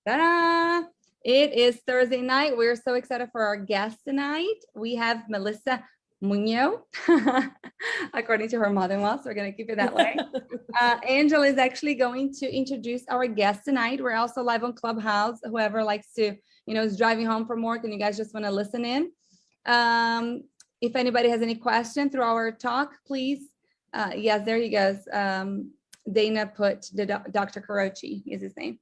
Ta-da! It is Thursday night. We're so excited for our guest tonight. We have Melissa Muñoz, according to her mother-in-law, so we're going to keep it that way. Angela is actually going to introduce our guest tonight. We're also live on Clubhouse. Whoever likes to, is driving home from work and you guys just want to listen in. If anybody has any question through our talk, please. Yes, there he goes. Dana put Dr. Karochi is his name.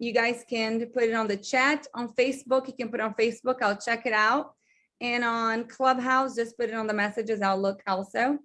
You guys can put it on the chat on Facebook. You can put it on Facebook. I'll check it out. And on Clubhouse, just put it on the messages. I'll look also.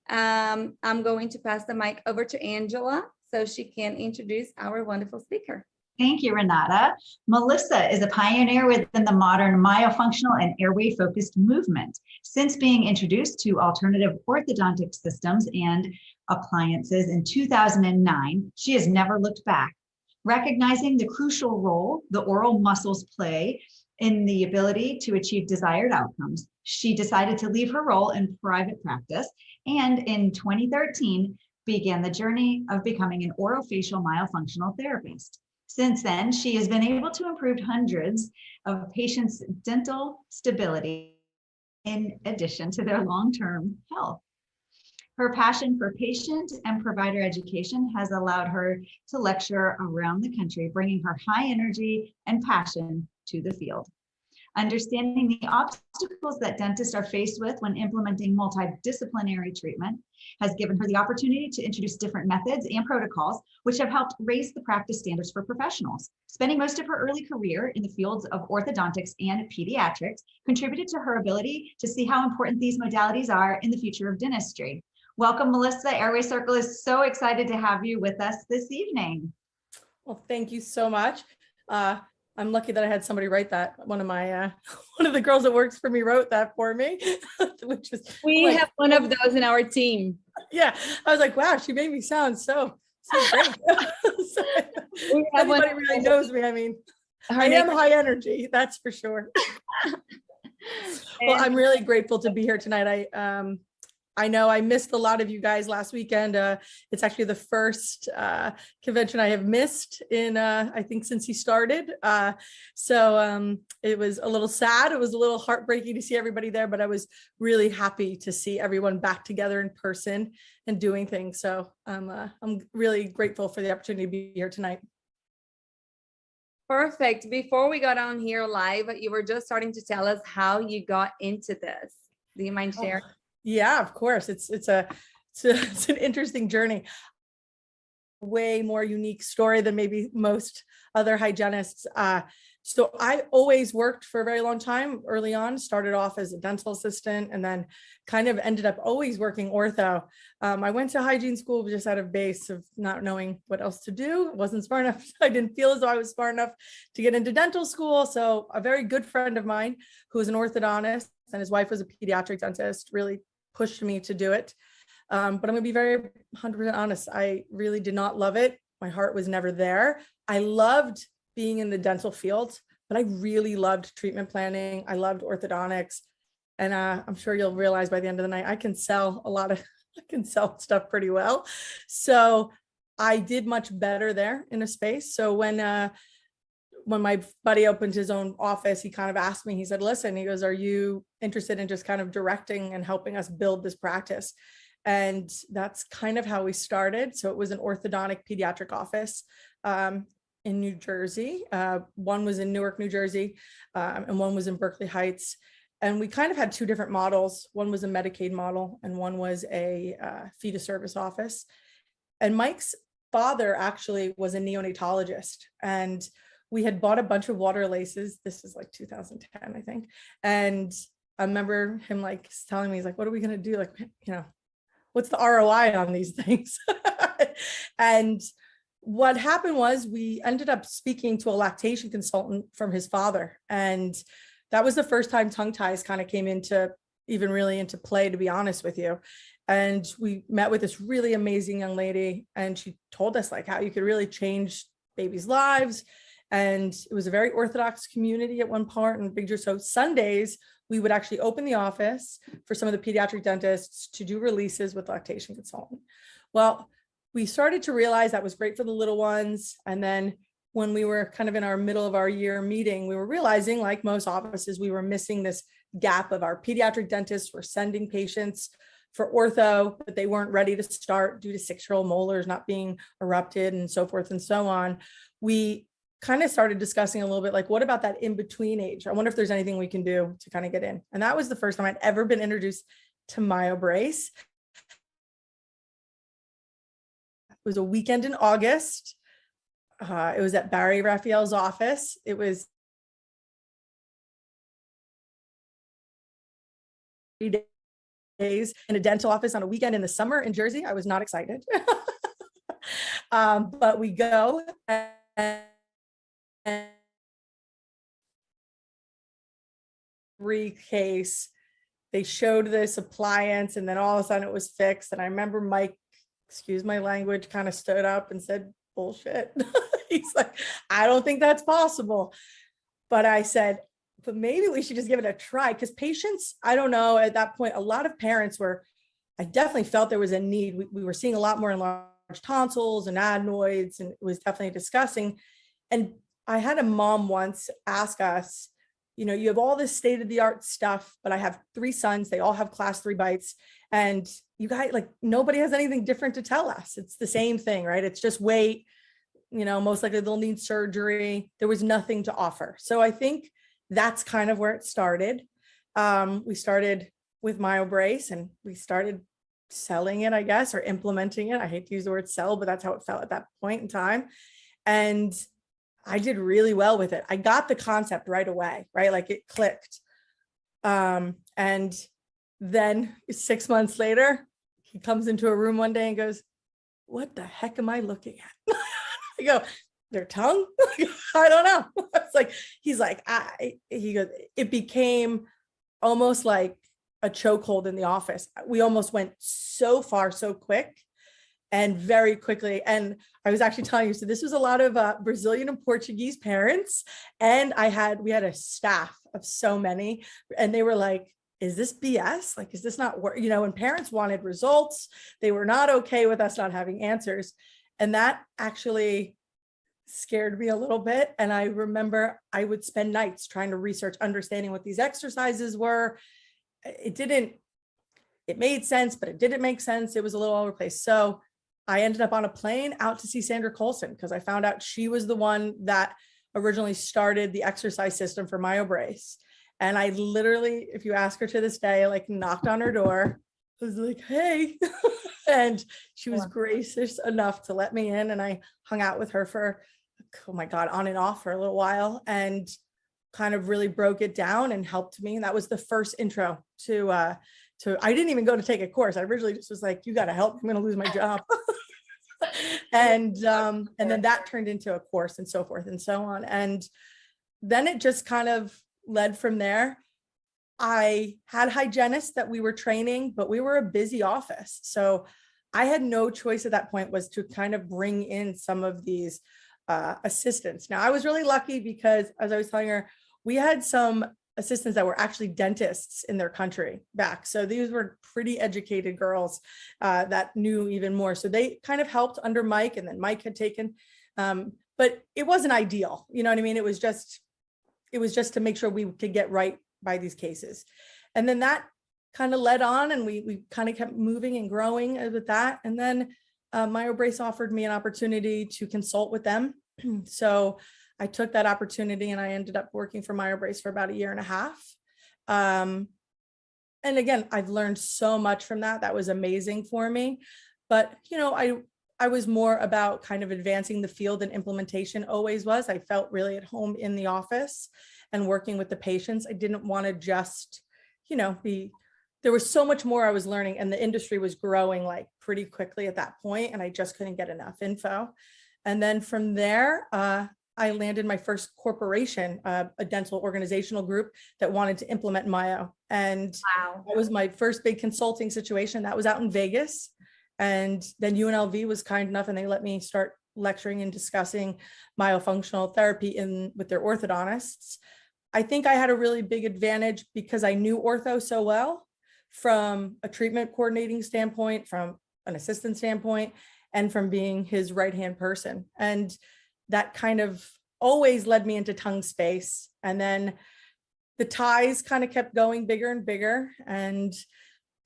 I'm going to pass the mic over to Angela so she can introduce our wonderful speaker. Thank you, Renata. Melissa is a pioneer within the modern myofunctional and airway-focused movement. Since being introduced to alternative orthodontic systems and appliances in 2009, she has never looked back. Recognizing the crucial role the oral muscles play in the ability to achieve desired outcomes, she decided to leave her role in private practice and in 2013 began the journey of becoming an orofacial myofunctional therapist. Since then, she has been able to improve hundreds of patients' dental stability in addition to their long-term health. Her passion for patient and provider education has allowed her to lecture around the country, bringing her high energy and passion to the field. Understanding the obstacles that dentists are faced with when implementing multidisciplinary treatment has given her the opportunity to introduce different methods and protocols, which have helped raise the practice standards for professionals. Spending most of her early career in the fields of orthodontics and pediatrics contributed to her ability to see how important these modalities are in the future of dentistry. Welcome, Melissa. Airway Circle is so excited to have you with us this evening. Well, thank you so much. I'm lucky that I had somebody write that. One of the girls that works for me wrote that for me, which is we have one of those in our team. Yeah, I was like, wow, she made me sound so great. So, everybody really knows me. I mean, I am high energy, that's for sure. Well, I'm really grateful to be here tonight. I know I missed a lot of you guys last weekend. It's actually the first convention I have missed in, I think, since he started. So it was a little sad. It was a little heartbreaking to see everybody there, but I was really happy to see everyone back together in person and doing things. So I'm really grateful for the opportunity to be here tonight. Perfect. Before we got on here live, you were just starting to tell us how you got into this. Do you mind sharing? Yeah, of course. It's an interesting journey. Way more unique story than maybe most other hygienists. So I always worked for a very long time early on, started off as a dental assistant and then kind of ended up always working ortho. I went to hygiene school just out of base of not knowing what else to do. Wasn't smart enough. I didn't feel as though I was smart enough to get into dental school. So a very good friend of mine who was an orthodontist and his wife was a pediatric dentist really pushed me to do it. But I'm going to be very 100% honest. I really did not love it. My heart was never there. I loved being in the dental field, but I really loved treatment planning. I loved orthodontics. And I'm sure you'll realize by the end of the night, I can sell stuff pretty well. So I did much better there in a space. So when my buddy opened his own office, he kind of asked me, he said, listen, he goes, are you interested in just kind of directing and helping us build this practice? And that's kind of how we started. So it was an orthodontic pediatric office in New Jersey. One was in Newark, New Jersey, and one was in Berkeley Heights. And we kind of had two different models. One was a Medicaid model and one was a fee to service office. And Mike's father actually was a neonatologist, and we had bought a bunch of water laces. This was like 2010, I think. And I remember him like telling me, he's like, what are we going to do? Like, what's the ROI on these things? And what happened was we ended up speaking to a lactation consultant from his father. And that was the first time tongue ties kind of came into play, to be honest with you. And we met with this really amazing young lady, and she told us like how you could really change babies' lives. And it was a very Orthodox community at one part in Big Jersey. So Sundays, we would actually open the office for some of the pediatric dentists to do releases with lactation consultant. Well, we started to realize that was great for the little ones. And then when we were kind of in our middle of our year meeting, we were realizing, like most offices, we were missing this gap of our pediatric dentists were sending patients for ortho, but they weren't ready to start due to 6-year-old molars not being erupted and so forth and so on. We kind of started discussing a little bit like, what about that in between age? I wonder if there's anything we can do to kind of get in. And that was the first time I'd ever been introduced to MyoBrace. It was a weekend in August. It was at Barry Raphael's office. It was 3 days in a dental office on a weekend in the summer in Jersey. I was not excited. But we go and every case, they showed this appliance and then all of a sudden it was fixed. And I remember Mike, excuse my language, kind of stood up and said, bullshit. He's like, I don't think that's possible. But I said, but maybe we should just give it a try, because patients, I don't know, at that point, a lot of parents were, I definitely felt there was a need. We were seeing a lot more enlarged tonsils and adenoids, and it was definitely discussing. And I had a mom once ask us, you know, you have all this state-of-the-art stuff, but I have 3 sons, they all have class 3 bites, and you guys, like, nobody has anything different to tell us. It's the same thing, right? It's just wait, you know, most likely they'll need surgery. There was nothing to offer. So I think that's kind of where it started. We started with MyoBrace and we started selling it, I guess, or implementing it. I hate to use the word sell, but that's how it felt at that point in time. And I did really well with it. I got the concept right away, right? Like it clicked. And then 6 months later, he comes into a room one day and goes, what the heck am I looking at? I go, their tongue? I don't know. It's like, he's like, he goes, it became almost like a chokehold in the office. We almost went so far, so quick and very quickly. And I was actually telling you, so this was a lot of Brazilian and Portuguese parents. And we had a staff of so many, and they were like, is this BS? Like, is this not work? You know, when parents wanted results, they were not okay with us not having answers. And that actually scared me a little bit. And I remember I would spend nights trying to research, understanding what these exercises were. It made sense, but it didn't make sense. It was a little all over the place. So I ended up on a plane out to see Sandra Colson, because I found out she was the one that originally started the exercise system for MyoBrace. And I literally, if you ask her to this day, I like knocked on her door. I was like, hey, and she was gracious enough to let me in. And I hung out with her for, oh my God, on and off for a little while, and kind of really broke it down and helped me. And that was the first intro to I didn't even go to take a course. I originally just was like, you got to help, I'm going to lose my job. And then that turned into a course and so forth and so on. And then it just kind of led from there. I had hygienists that we were training, but we were a busy office. So I had no choice at that point was to kind of bring in some of these assistants. Now, I was really lucky because, as I was telling her, we had some assistants that were actually dentists in their country back. So these were pretty educated girls that knew even more. So they kind of helped under Mike, and then Mike had taken, but it wasn't ideal. You know what I mean? It was just to make sure we could get right by these cases. And then that kind of led on, and we kind of kept moving and growing with that. And then MyoBrace offered me an opportunity to consult with them. So I took that opportunity and I ended up working for MyoBrace for about 1.5 years. And again, I've learned so much from that. That was amazing for me. But, you know, I was more about kind of advancing the field, and implementation always was. I felt really at home in the office and working with the patients. I didn't want to just, you know, there was so much more I was learning, and the industry was growing like pretty quickly at that point, and I just couldn't get enough info. And then from there, I landed my first corporation, a dental organizational group that wanted to implement Myo. And that was my first big consulting situation. That was out in Vegas. And then UNLV was kind enough, and they let me start lecturing and discussing myofunctional therapy with their orthodontists. I think I had a really big advantage because I knew ortho so well, from a treatment coordinating standpoint, from an assistant standpoint, and from being his right-hand person. And that kind of always led me into tongue space. And then the ties kind of kept going bigger and bigger. And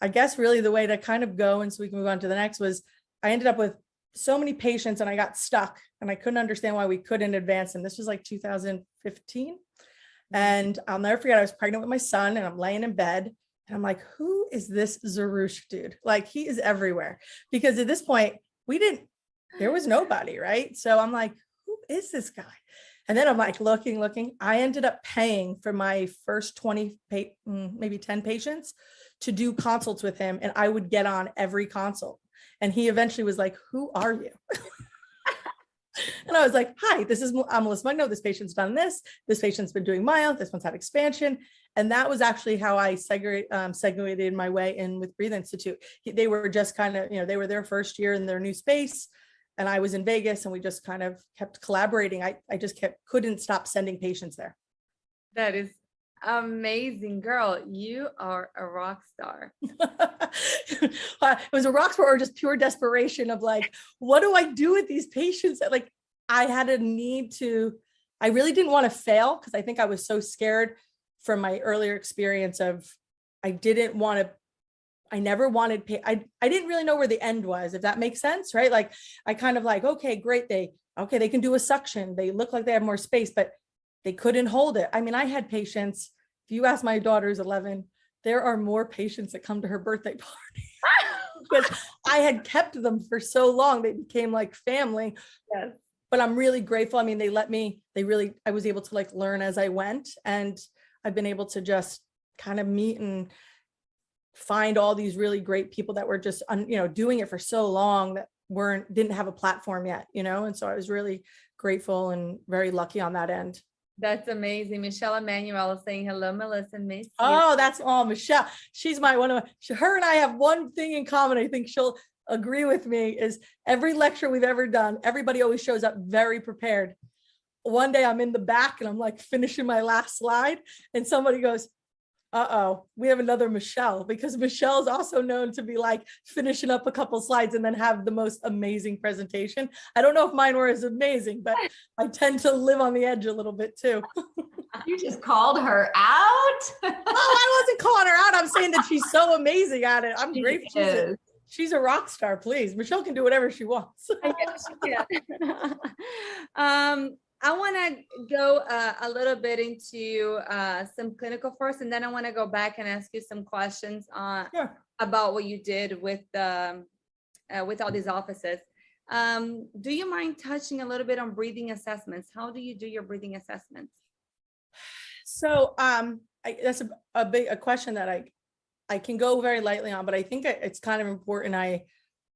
I guess really the way to kind of go, and so we can move on to the next, was I ended up with so many patients and I got stuck and I couldn't understand why we couldn't advance. And this was like 2015. And I'll never forget, I was pregnant with my son and I'm laying in bed and I'm like, who is this Zarush dude? Like, he is everywhere. Because at this point, there was nobody, right? So I'm like, who is this guy? And then I'm like, looking. I ended up paying for my first 20, maybe 10 patients to do consults with him. And I would get on every consult. And he eventually was like, who are you? And I was like, hi, I'm Melissa Mugno. This patient's done this. This patient's been doing myo. This one's had expansion. And that was actually how I segued my way in with Breathe Institute. They were just kind of, they were their first year in their new space. And I was in Vegas and we just kind of kept collaborating. I just couldn't stop sending patients there. That is amazing, girl. You are a rock star. It was a rock star or just pure desperation of like, what do I do with these patients? Like, I had a need to, I really didn't want to fail because I think I was so scared from my earlier experience of, I never wanted, I didn't really know where the end was, if that makes sense, right? Like, I kind of like, okay, great. They can do a suction. They look like they have more space, but they couldn't hold it. I mean, I had patients, if you ask my daughter's 11, there are more patients that come to her birthday party because I had kept them for so long. They became like family. Yes. But I'm really grateful. I mean, I was able to like learn as I went, and I've been able to just kind of meet and find all these really great people that were just, doing it for so long that didn't have a platform yet, and so I was really grateful and very lucky on that end. That's amazing. Michelle Emmanuel is saying hello, Melissa. Miss you. Oh, that's all Michelle. She's her and I have one thing in common. I think she'll agree with me, is every lecture we've ever done, everybody always shows up very prepared. One day I'm in the back and I'm like finishing my last slide and somebody goes, uh-oh, we have another Michelle, because Michelle is also known to be like finishing up a couple slides and then have the most amazing presentation. I don't know if mine were as amazing, but I tend to live on the edge a little bit too. You just called her out. I wasn't calling her out. I'm saying that she's so amazing at it. I'm grateful. She's a rock star, please. Michelle can do whatever she wants. I want to go a little bit into some clinical first, and then I want to go back and ask you some questions about what you did with all these offices. Do you mind touching a little bit on breathing assessments? How do you do your breathing assessments? So that's a question that I can go very lightly on, but I think it's kind of important.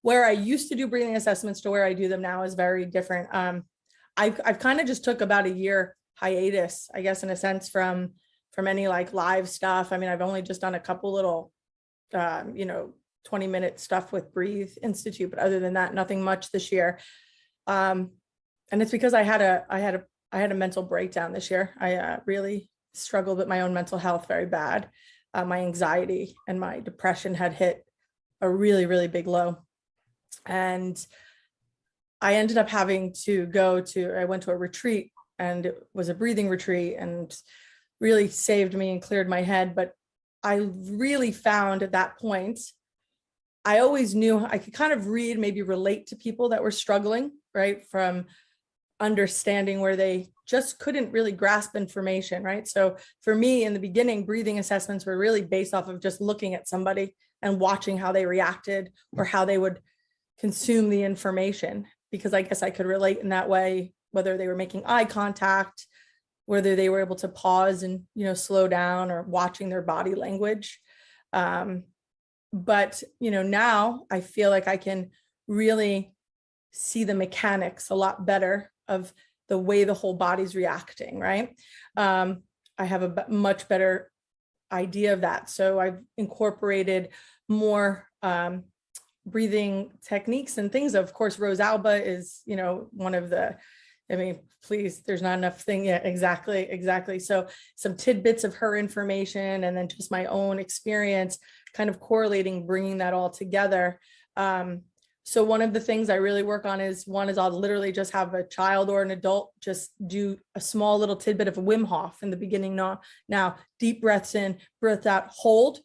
Where I used to do breathing assessments to where I do them now is very different. I've kind of just took about a year hiatus, I guess, in a sense, from any like live stuff. I mean, I've only just done a couple little, 20-minute stuff with Breathe Institute, but other than that, nothing much this year. And it's because I had a mental breakdown this year. I really struggled with my own mental health very bad. My anxiety and my depression had hit a really, really big low. And I ended up having to I went to a retreat, and it was a breathing retreat and really saved me and cleared my head. But I really found at that point, I always knew I could kind of read, maybe relate to people that were struggling, right? From understanding where they just couldn't really grasp information, right? So for me in the beginning, breathing assessments were really based off of just looking at somebody and watching how they reacted or how they would consume the information, because I guess I could relate in that way, whether they were making eye contact, whether they were able to pause and, slow down, or watching their body language. But, now I feel like I can really see the mechanics a lot better of the way the whole body's reacting, right? I have a much better idea of that. So I've incorporated more breathing techniques and things. Of course, Rose Alba is, one of the, please, there's not enough thing yet. Exactly. So some tidbits of her information, and then just my own experience, kind of correlating, bringing that all together. So one of the things I really work on is I'll literally just have a child or an adult just do a small little tidbit of a Wim Hof in the beginning. Now deep breaths in, breath out, hold,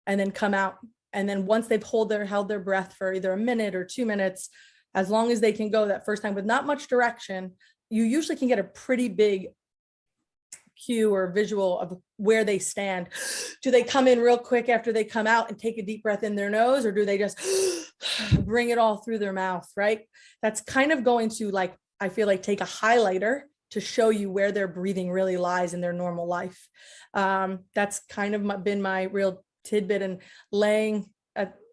and then come out. And then once they've held their breath for either a minute or 2 minutes, as long as they can go that first time with not much direction, you usually can get a pretty big cue or visual of where they stand. Do they come in real quick after they come out and take a deep breath in their nose, or do they just bring it all through their mouth, right? That's kind of going to, like, I feel like, take a highlighter to show you where their breathing really lies in their normal life. That's kind of been my real tidbit. And laying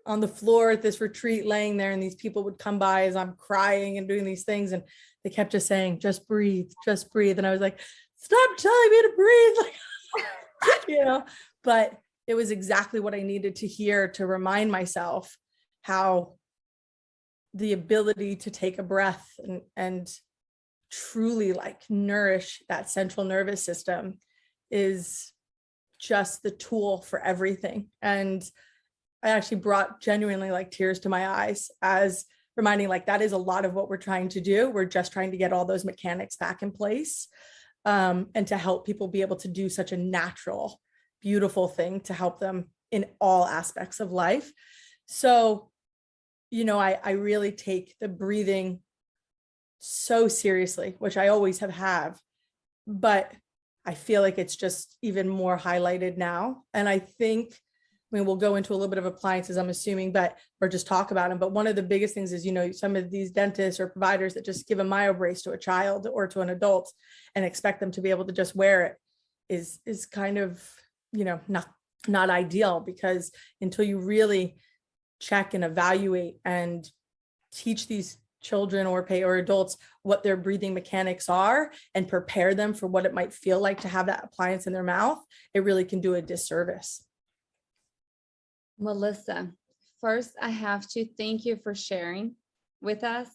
on the floor at this retreat, laying there, and these people would come by as I'm crying and doing these things, and they kept just saying, just breathe, just breathe. And I was like, stop telling me to breathe, like, but it was exactly what I needed to hear to remind myself how the ability to take a breath and truly, like, nourish that central nervous system is just the tool for everything. And I actually brought genuinely, like, tears to my eyes as reminding, like, that is a lot of what we're trying to do. We're just trying to get all those mechanics back in place. And to help people be able to do such a natural, beautiful thing to help them in all aspects of life. So, I really take the breathing so seriously, which I always have, but I feel like it's just even more highlighted now. And I think, we'll go into a little bit of appliances, I'm assuming, or just talk about them. But one of the biggest things is, some of these dentists or providers that just give a myo brace to a child or to an adult and expect them to be able to just wear it is kind of, not ideal, because until you really check and evaluate and teach these children or adults what their breathing mechanics are and prepare them for what it might feel like to have that appliance in their mouth, it really can do a disservice. Melissa, first, I have to thank you for sharing with us.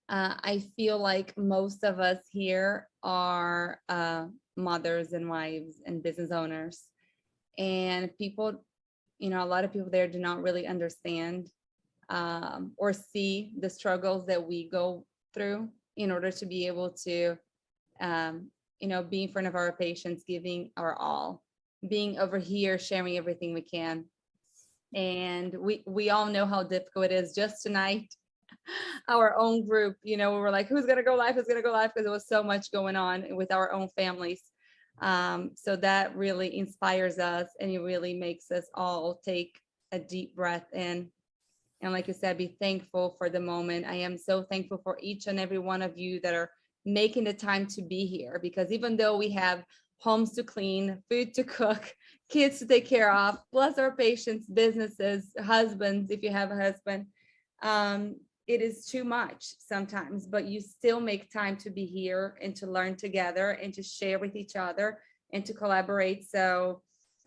I feel like most of us here are mothers and wives and business owners, and people, a lot of people there do not really understand or see the struggles that we go through in order to be able to, be in front of our patients, giving our all, being over here, sharing everything we can. And we all know how difficult it is. Just tonight, our own group, we were like, who's gonna go live, because there was so much going on with our own families. So that really inspires us, and it really makes us all take a deep breath in. And like you said, be thankful for the moment. I am so thankful for each and every one of you that are making the time to be here, because even though we have homes to clean, food to cook, kids to take care of, plus our patients, businesses, husbands, if you have a husband, it is too much sometimes, but you still make time to be here and to learn together and to share with each other and to collaborate. So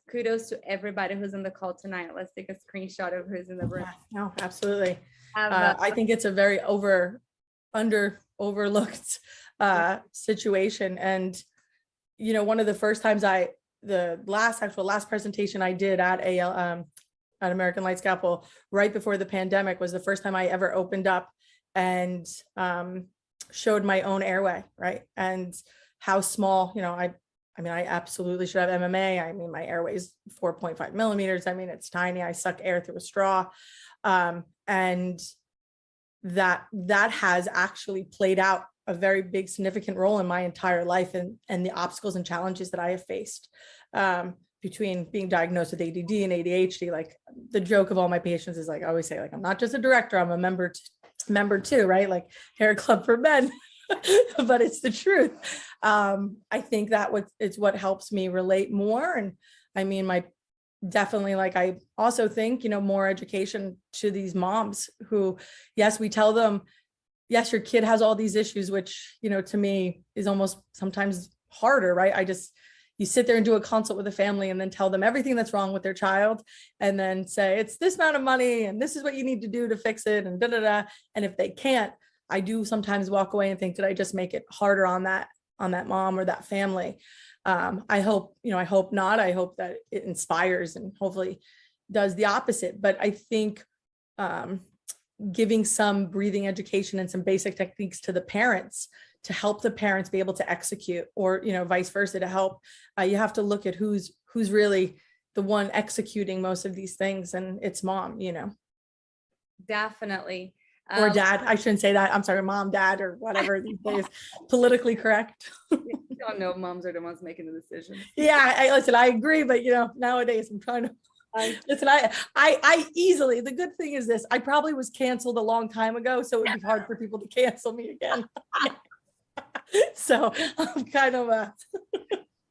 kudos to everybody who's on the call tonight. Let's take a screenshot of who's in the room. No, absolutely. I think it's a very overlooked situation. And one of the first times the last presentation I did at American Light Scalpel right before the pandemic was the first time I ever opened up and showed my own airway, right? And how small, I absolutely should have MMA. My airway is 4.5 millimeters. It's tiny. I suck air through a straw. And that has actually played out a very big, significant role in my entire life and the obstacles and challenges that I have faced between being diagnosed with ADD and ADHD. Like, the joke of all my patients is, like, I always say, like, I'm not just a director, I'm a member too, right? Like Hair Club for Men, but it's the truth. I think that it's what helps me relate more. And definitely, like, I also think, more education to these moms who, yes, we tell them, yes, your kid has all these issues, which, to me is almost sometimes harder, right? You sit there and do a consult with a family and then tell them everything that's wrong with their child, and then say, it's this amount of money and this is what you need to do to fix it, and And if they can't, I do sometimes walk away and think, did I just make it harder on that mom or that family? I hope not. I hope that it inspires and hopefully does the opposite. But I think giving some breathing education and some basic techniques to the parents to help the parents be able to execute, or, you know, vice versa to help. You have to look at who's really the one executing most of these things, and it's mom, you know. Definitely. Or dad. I shouldn't say that. I'm sorry, mom, dad, or whatever these days, politically correct. You don't know, moms are the ones making the decisions. Yeah, listen, I agree, but you know, nowadays I'm trying to listen. I easily, the good thing is this, I probably was canceled a long time ago, so it would be hard for people to cancel me again. So I'm kind of a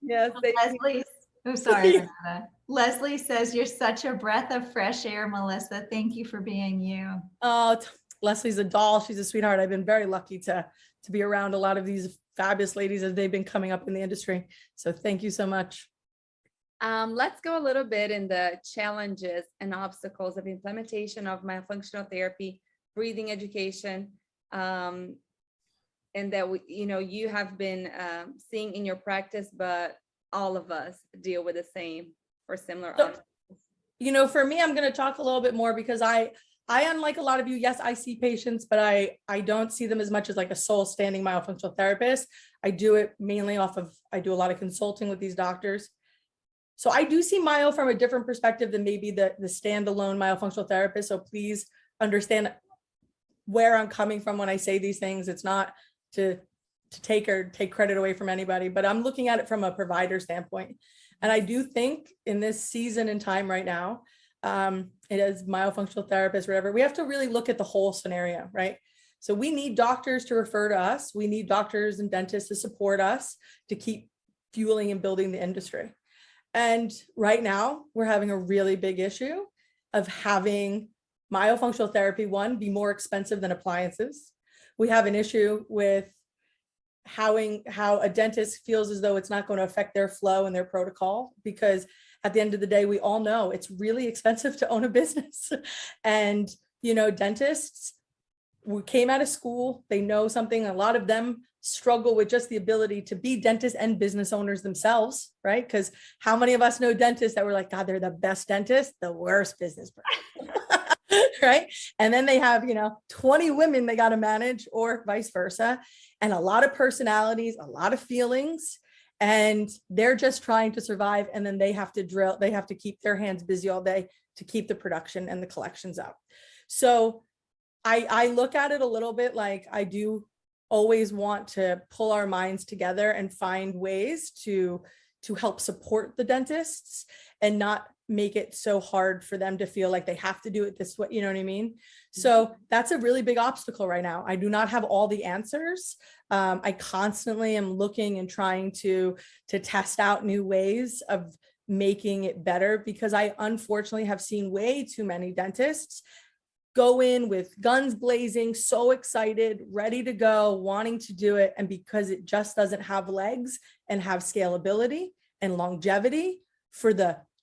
yes. Leslie, oh, sorry, Renata. Leslie says you're such a breath of fresh air, Melissa. Thank you for being you. Oh, Leslie's a doll. She's a sweetheart. I've been very lucky to be around a lot of these fabulous ladies as they've been coming up in the industry. So thank you so much. Let's go a little bit in the challenges and obstacles of implementation of myofunctional therapy, breathing education, and that you know, you have been seeing in your practice, but all of us deal with the same or similar obstacles. You know, for me, I'm going to talk a little bit more because I unlike a lot of you, yes, I see patients, but I don't see them as much as like a sole standing myofunctional therapist. I do it mainly I do a lot of consulting with these doctors. So I do see myo from a different perspective than maybe the standalone myofunctional therapist. So please understand where I'm coming from when I say these things. It's not to take credit away from anybody, but I'm looking at it from a provider standpoint. And I do think in this season and time right now, it is myofunctional therapists, whatever, we have to really look at the whole scenario, right? So we need doctors to refer to us. We need doctors and dentists to support us to keep fueling and building the industry. And right now we're having a really big issue of having myofunctional therapy, one, be more expensive than appliances. We have an issue with how a dentist feels as though it's not going to affect their flow and their protocol, because at the end of the day, we all know it's really expensive to own a business. And, you know, dentists came out of school, they know something. A lot of them struggle with just the ability to be dentists and business owners themselves, right? Because how many of us know dentists that were like, God, they're the best dentist, the worst business person. Right? And then they have, you know, 20 women they got to manage, or vice versa, and a lot of personalities, a lot of feelings, and they're just trying to survive. And then they have to keep their hands busy all day to keep the production and the collections up. So I look at it a little bit like I do always want to pull our minds together and find ways to help support the dentists and not make it so hard for them to feel like they have to do it this way. You know what I mean? So that's a really big obstacle right now. I do not have all the answers. I constantly am looking and trying to test out new ways of making it better, because I unfortunately have seen way too many dentists go in with guns blazing, so excited, ready to go, wanting to do it. And because it just doesn't have legs and have scalability and longevity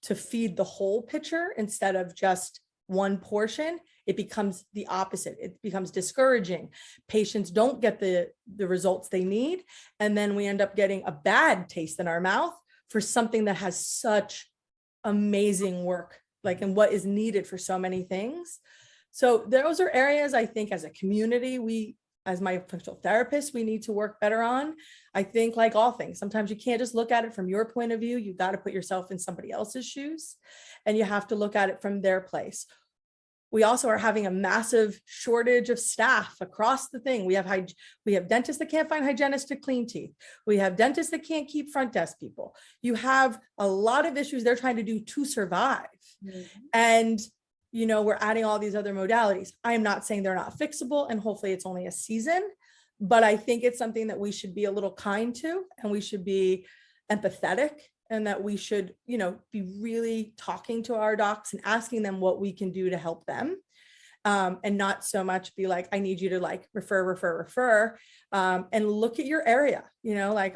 to feed the whole picture instead of just one portion, it becomes the opposite. It becomes discouraging. Patients don't get the results they need. And then we end up getting a bad taste in our mouth for something that has such amazing work, like, and what is needed for so many things. So those are areas I think as a community, as myofunctional therapists, we need to work better on. I think, like all things, sometimes you can't just look at it from your point of view. You got to put yourself in somebody else's shoes, and you have to look at it from their place. We also are having a massive shortage of staff across the thing. We have dentists that can't find hygienists to clean teeth. We have dentists that can't keep front desk people. You have a lot of issues they're trying to do to survive. Mm-hmm. And you know, we're adding all these other modalities. I am not saying they're not fixable, and hopefully it's only a season, but I think it's something that we should be a little kind to, and we should be empathetic, and that we should, you know, be really talking to our docs and asking them what we can do to help them. And not so much be like, I need you to like refer, and look at your area, you know, like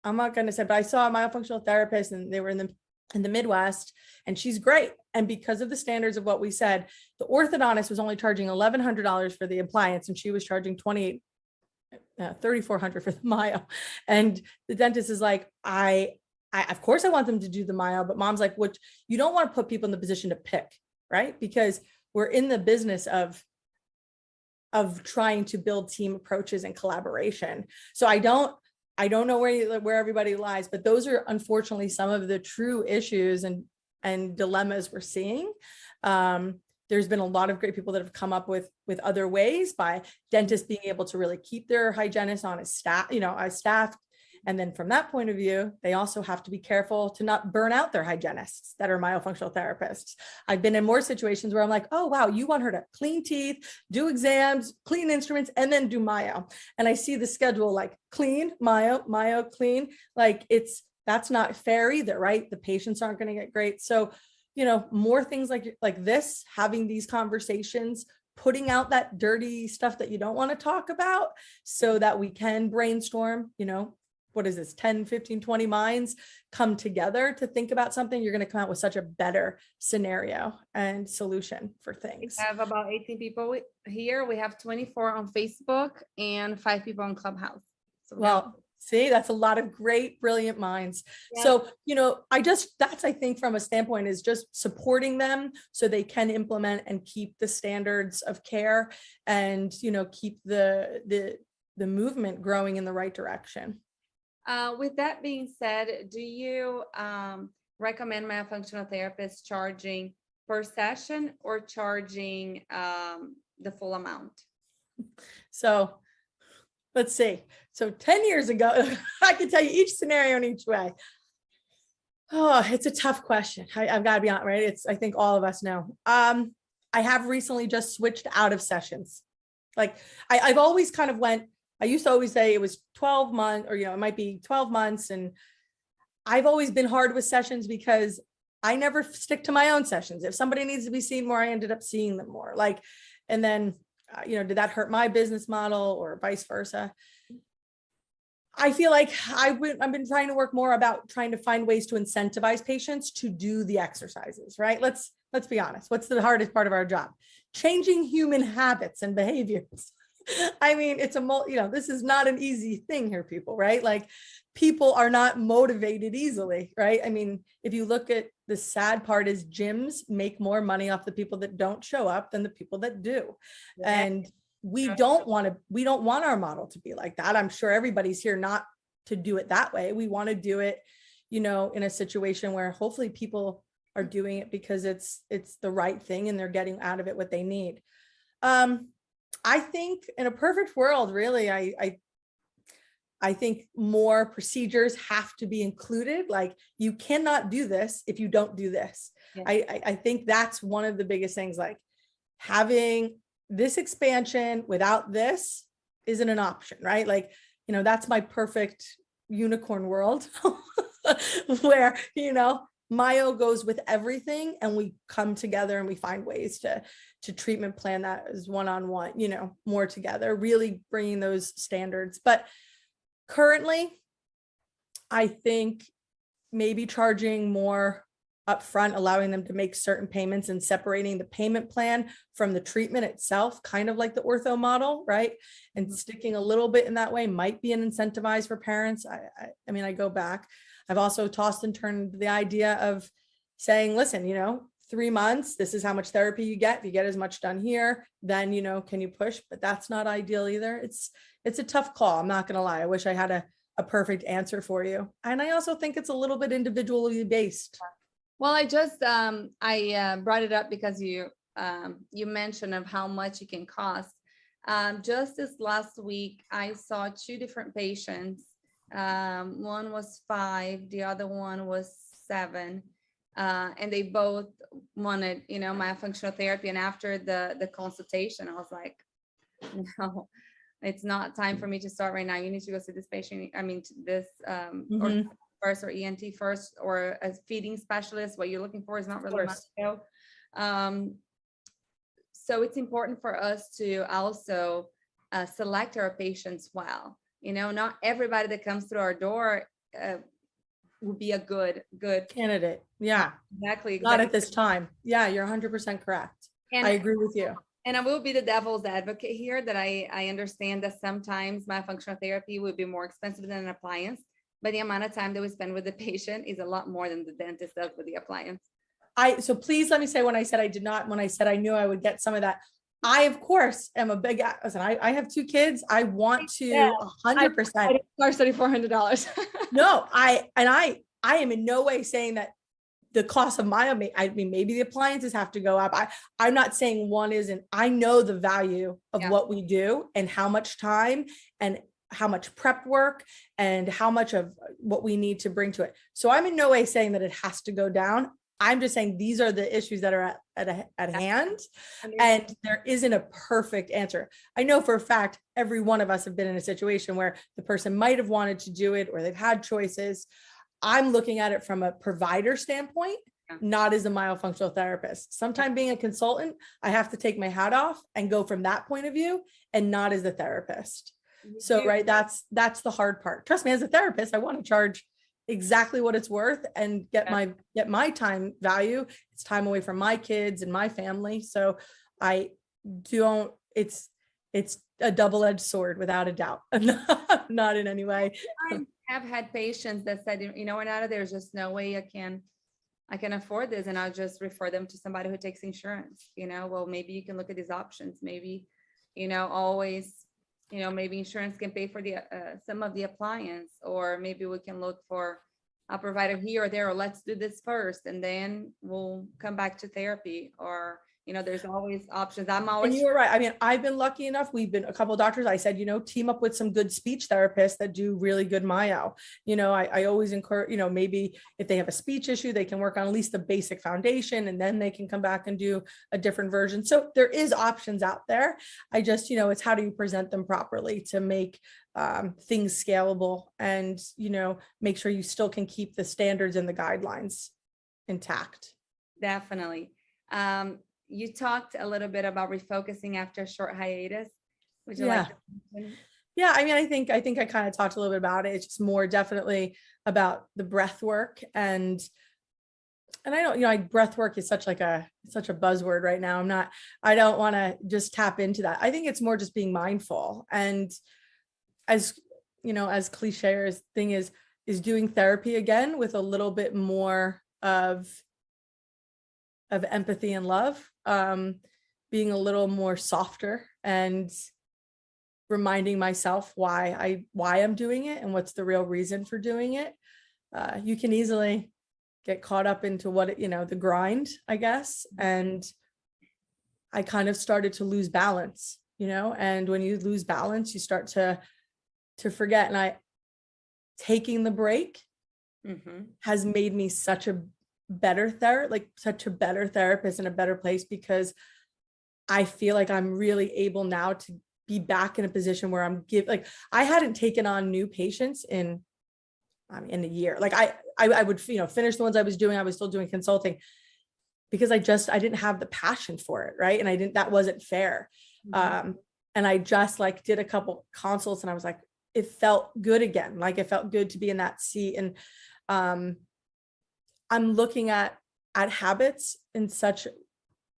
I'm not going to say, but I saw a myofunctional therapist and they were in the Midwest, and she's great. And because of the standards of what we said, the orthodontist was only charging $1,100 for the appliance, and she was charging $3,400 for the myo. And the dentist is like, I of course I want them to do the myo, but mom's like, what, you don't want to put people in the position to pick, right? Because we're in the business of of trying to build team approaches and collaboration. So I don't know where everybody lies, but those are unfortunately some of the true issues and dilemmas we're seeing. There's been a lot of great people that have come up with other ways, by dentists being able to really keep their hygienists on as staff, as staff. And then from that point of view, they also have to be careful to not burn out their hygienists that are myofunctional therapists. I've been in more situations where I'm like, oh, wow, you want her to clean teeth, do exams, clean instruments, and then do myo. And I see the schedule like clean, myo, clean, like that's not fair either, right? The patients aren't going to get great. So, more things like this, having these conversations, putting out that dirty stuff that you don't want to talk about so that we can brainstorm, what is this, 10, 15, 20 minds come together to think about something, you're going to come out with such a better scenario and solution for things. We have about 18 people here. We have 24 on Facebook and 5 people on Clubhouse. So see, that's a lot of great, brilliant minds. Yeah. So, that's, I think from a standpoint is just supporting them so they can implement and keep the standards of care and, keep the movement growing in the right direction. With that being said, do you recommend myofunctional therapists charging per session or charging the full amount? So let's see. So 10 years ago, I can tell you each scenario in each way. Oh, it's a tough question. I've got to be honest, right? I think all of us know. I have recently just switched out of sessions. Like I've always kind of I used to always say it was 12 months, or, it might be 12 months. And I've always been hard with sessions because I never stick to my own sessions. If somebody needs to be seen more, I ended up seeing them more. And then, did that hurt my business model or vice versa? I feel like I've been trying to work more about trying to find ways to incentivize patients to do the exercises, right? Let's be honest. What's the hardest part of our job? Changing human habits and behaviors. I mean, this is not an easy thing here, people, right? Like people are not motivated easily, right? I mean, if you look at the sad part is gyms make more money off the people that don't show up than the people that do. Yeah. And we don't want our model to be like that. I'm sure everybody's here not to do it that way. We want to do it, in a situation where hopefully people are doing it because it's the right thing and they're getting out of it what they need. I think in a perfect world, really, I think more procedures have to be included. Like you cannot do this if you don't do this. Yeah. I think that's one of the biggest things, like having this expansion without this isn't an option, right? Like, that's my perfect unicorn world where, myo goes with everything and we come together and we find ways to treatment plan that as one-on-one, more together, really bringing those standards. But currently, I think maybe charging more upfront, allowing them to make certain payments and separating the payment plan from the treatment itself, kind of like the ortho model, right? And sticking a little bit in that way might be an incentivize for parents. I mean, I go back. I've also tossed and turned the idea of saying, listen, 3 months, this is how much therapy you get. If you get as much done here, then, can you push? But that's not ideal either. It's a tough call. I'm not going to lie. I wish I had a perfect answer for you. And I also think it's a little bit individually based. Well, I just, I brought it up because you mentioned of how much it can cost. Just this last week, I saw 2 different patients. One was 5, the other one was 7. And they both wanted, myofunctional therapy. And after the consultation, I was like, no, it's not time for me to start right now. You need to go see this patient. I mean, this or first, or ENT first, or a feeding specialist. What you're looking for is not really much. So it's important for us to also select our patients well. Not everybody that comes through our door would be a good candidate. Yeah, exactly. Not at this time. Yeah, you're 100% correct. And I agree with you. And I will be the devil's advocate here that I understand that sometimes myofunctional therapy would be more expensive than an appliance, but the amount of time that we spend with the patient is a lot more than the dentist does with the appliance. So please let me say, when I said I did not, when I said I knew I would get some of that, I, of course, am a big, listen, I have 2 kids. I want Yeah. to 100%. I didn't charge $3,400. No, I am in no way saying that the cost of my, I mean, maybe the appliances have to go up. I'm not saying one isn't. I know the value of Yeah. what we do and how much time and how much prep work and how much of what we need to bring to it. So I'm in no way saying that it has to go down. I'm just saying these are the issues that are at hand, and there isn't a perfect answer. I know for a fact, every one of us have been in a situation where the person might have wanted to do it or they've had choices. I'm looking at it from a provider standpoint, not as a myofunctional therapist. Sometimes being a consultant, I have to take my hat off and go from that point of view and not as a therapist. So, right, that's the hard part. Trust me, as a therapist, I want to charge exactly what it's worth and get my time value. It's time away from my kids and my family. So I don't, it's a double-edged sword without a doubt. Not in any way. I have had patients that said, you know, Renata, there's just no way I can afford this. And I'll just refer them to somebody who takes insurance, you know, well, maybe you can look at these options. Maybe, you know, always, you know, maybe insurance can pay for the some of the appliance, or maybe we can look for a provider here or there, or let's do this first and then we'll come back to therapy. Or, you know, there's always options. I'm always. And you were right. I mean, I've been lucky enough. We've been a couple of doctors. I said, you know, team up with some good speech therapists that do really good myo. You know, I always encourage, you know, maybe if they have a speech issue, they can work on at least the basic foundation and then they can come back and do a different version. So there is options out there. I just, you know, it's how do you present them properly to make things scalable and, you know, make sure you still can keep the standards and the guidelines intact. Definitely. You talked a little bit about refocusing after a short hiatus. Would you like to mention? Yeah, I mean, I think I kind of talked a little bit about it. It's just more definitely about the breath work and I don't, you know, like breath work is such a buzzword right now. I don't want to just tap into that. I think it's more just being mindful and as, you know, as cliche as thing is doing therapy again with a little bit more of empathy and love, being a little more softer and reminding myself why I'm doing it and what's the real reason for doing it. You can easily get caught up into what, you know, the grind, I guess. And I kind of started to lose balance, you know, and when you lose balance, you start to forget. And taking the break has made me such a better therapist in a better place, because I feel like I'm really able now to be back in a position where I hadn't taken on new patients in a year. Like I would, you know, finish the ones I was doing. I was still doing consulting because I didn't have the passion for it. Right. And that wasn't fair. And I just did a couple consults and I was like, it felt good again. Like it felt good to be in that seat. And, I'm looking at habits in such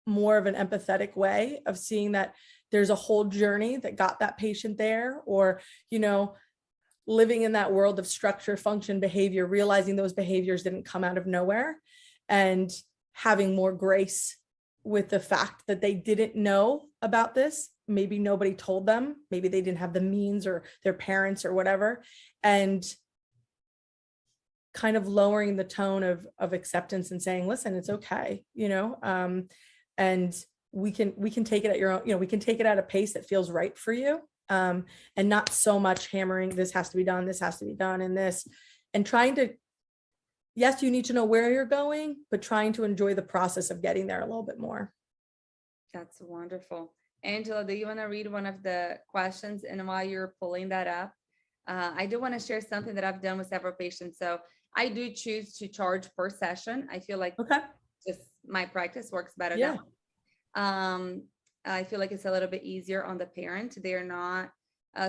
more of an empathetic way of seeing that there's a whole journey that got that patient there, or, you know, living in that world of structure, function, behavior, realizing those behaviors didn't come out of nowhere, and having more grace with the fact that they didn't know about this. Maybe nobody told them, maybe they didn't have the means or their parents or whatever. And kind of lowering the tone of acceptance and saying, listen, it's okay, you know, and we can take it at your own, you know, we can take it at a pace that feels right for you, and not so much hammering, this has to be done, and this, and trying to, yes, you need to know where you're going, but trying to enjoy the process of getting there a little bit more. That's wonderful. Angela, do you want to read one of the questions? And while you're pulling that up, I do want to share something that I've done with several patients. So I do choose to charge per session. I feel like just my practice works better now. I feel like it's a little bit easier on the parent. They're not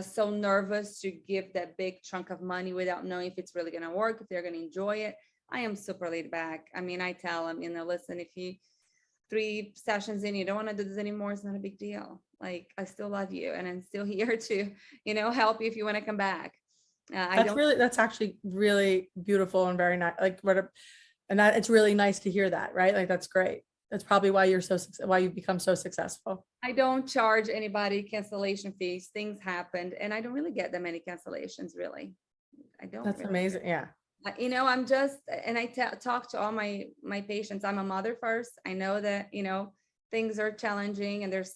so nervous to give that big chunk of money without knowing if it's really going to work, if they're going to enjoy it. I am super laid back. I mean, I tell them, you know, listen, if you 3 sessions in, you don't want to do this anymore, it's not a big deal. Like, I still love you and I'm still here to, you know, help you if you want to come back. That's actually really beautiful and very nice. And that it's really nice to hear that, right? Like, that's great. That's probably why why you've become so successful. I don't charge anybody cancellation fees. Things happened and I don't really get that many cancellations, really. I don't. That's really. amazing. Yeah. I'm just, and I talk to all my patients. I'm a mother first. I know that, things are challenging and there's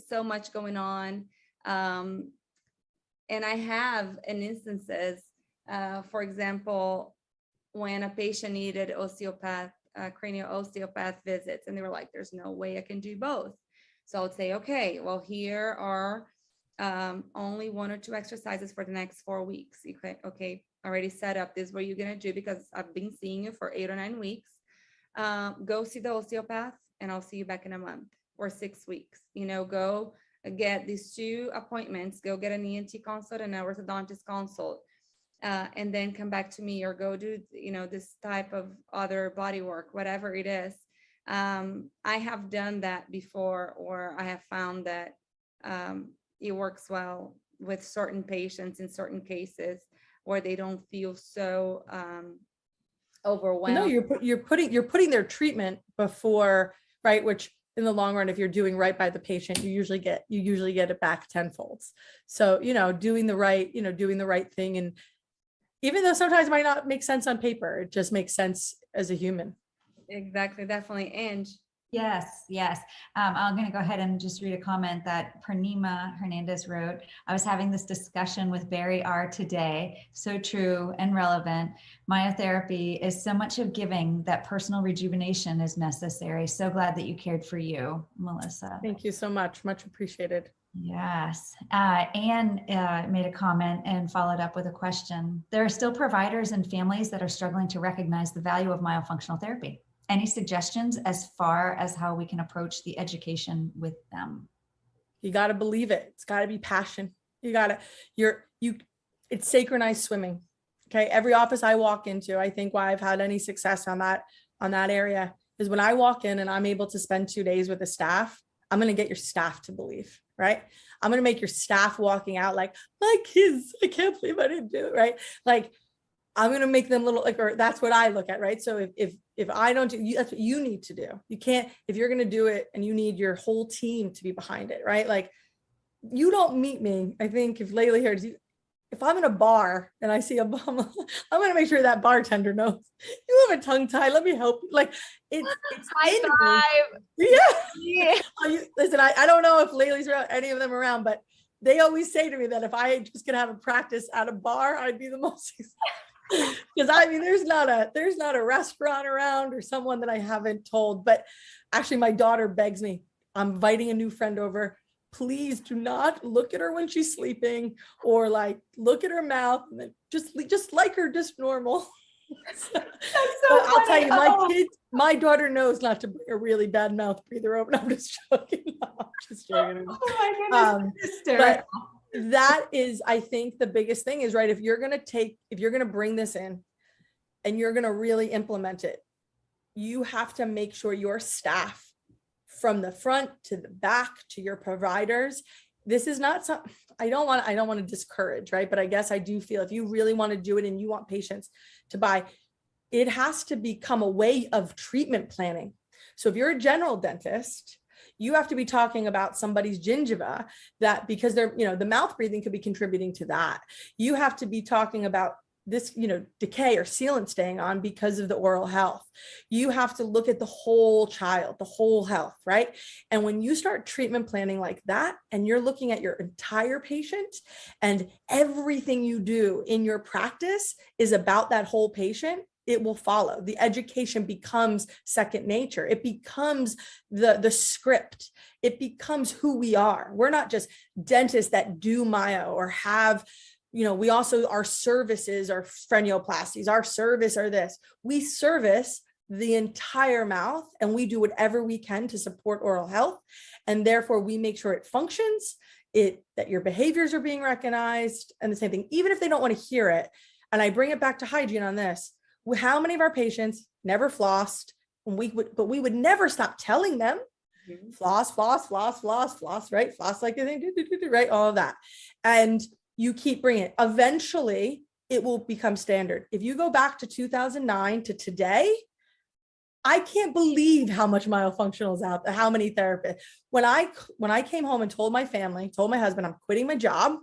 so much going on. And I have in instances, for example, when a patient needed cranial osteopath visits, and they were like, there's no way I can do both. So I would say, okay, well, here are only 1 or 2 exercises for the next 4 weeks. Okay, already set up. This is what you're gonna do because I've been seeing you for 8 or 9 weeks. Go see the osteopath and I'll see you back in a month or 6 weeks. Go get these 2 appointments, go get an ENT consult and an orthodontist consult. And then come back to me or go do, this type of other body work, whatever it is. I have done that before, or I have found that it works well with certain patients in certain cases where they don't feel so overwhelmed. No, you're putting their treatment before, right? Which in the long run, if you're doing right by the patient, you usually get it back tenfold. So, doing the right thing. And even though sometimes it might not make sense on paper, it just makes sense as a human. Exactly, definitely. And yes. I'm going to go ahead and just read a comment that Purnima Hernandez wrote. I was having this discussion with Barry R. today. So true and relevant. Myotherapy is so much of giving that personal rejuvenation is necessary. So glad that you cared for you, Melissa. Thank you so much. Much appreciated. Yes. Anne made a comment and followed up with a question. There are still providers and families that are struggling to recognize the value of myofunctional therapy. Any suggestions as far as how we can approach the education with them? You got to believe it. It's got to be passion. It's synchronized swimming. Okay. Every office I walk into, I think why I've had any success on that area is when I walk in and I'm able to spend 2 days with the staff, I'm going to get your staff to believe, right? I'm going to make your staff walking out like, my kids, I can't believe I didn't do it, right? Like, I'm going to make them or that's what I look at, right? So if I don't do, that's what you need to do. You can't, if you're going to do it and you need your whole team to be behind it, right? Like, you don't meet me. I think if Layla here, if I'm in a bar and I see a bum, I'm going to make sure that bartender knows you have a tongue tie. Let me help you. Like it's high five. Yeah. Listen, I don't know if Layla's around, any of them around, but they always say to me that if I just could have a practice at a bar, I'd be the most because there's not a restaurant around or someone that I haven't told. But actually my daughter begs me, I'm inviting a new friend over. Please do not look at her when she's sleeping or like look at her mouth and then just like her just normal. I'll tell you, my daughter knows not to bring a really bad mouth breather over. I'm just joking. No, I'm just joking. Oh my goodness, but that is, I think the biggest thing is, right, if you're going to bring this in and you're going to really implement it, you have to make sure your staff from the front to the back to your providers, this is not something I don't want to discourage, right? But I guess I do feel if you really want to do it and you want patients to buy, it has to become a way of treatment planning. So if you're a general dentist, you have to be talking about somebody's gingiva that because they're, the mouth breathing could be contributing to that. You have to be talking about this, decay or sealant staying on because of the oral health. You have to look at the whole child, the whole health, right? And when you start treatment planning like that, and you're looking at your entire patient and everything you do in your practice is about that whole patient, it will follow. The education becomes second nature. It becomes the script. It becomes who we are. We're not just dentists that do myo or have, we also, our services are frenuloplasties, our service are this. We service the entire mouth and we do whatever we can to support oral health. And therefore we make sure it functions, that your behaviors are being recognized and the same thing, even if they don't want to hear it. And I bring it back to hygiene on this. How many of our patients never flossed? But we would never stop telling them, floss, right? Floss like a thing, right? All of that. And you keep bringing it. Eventually, it will become standard. If you go back to 2009 to today, I can't believe how much myofunctional is out there, how many therapists. When I came home and told my family, told my husband, I'm quitting my job.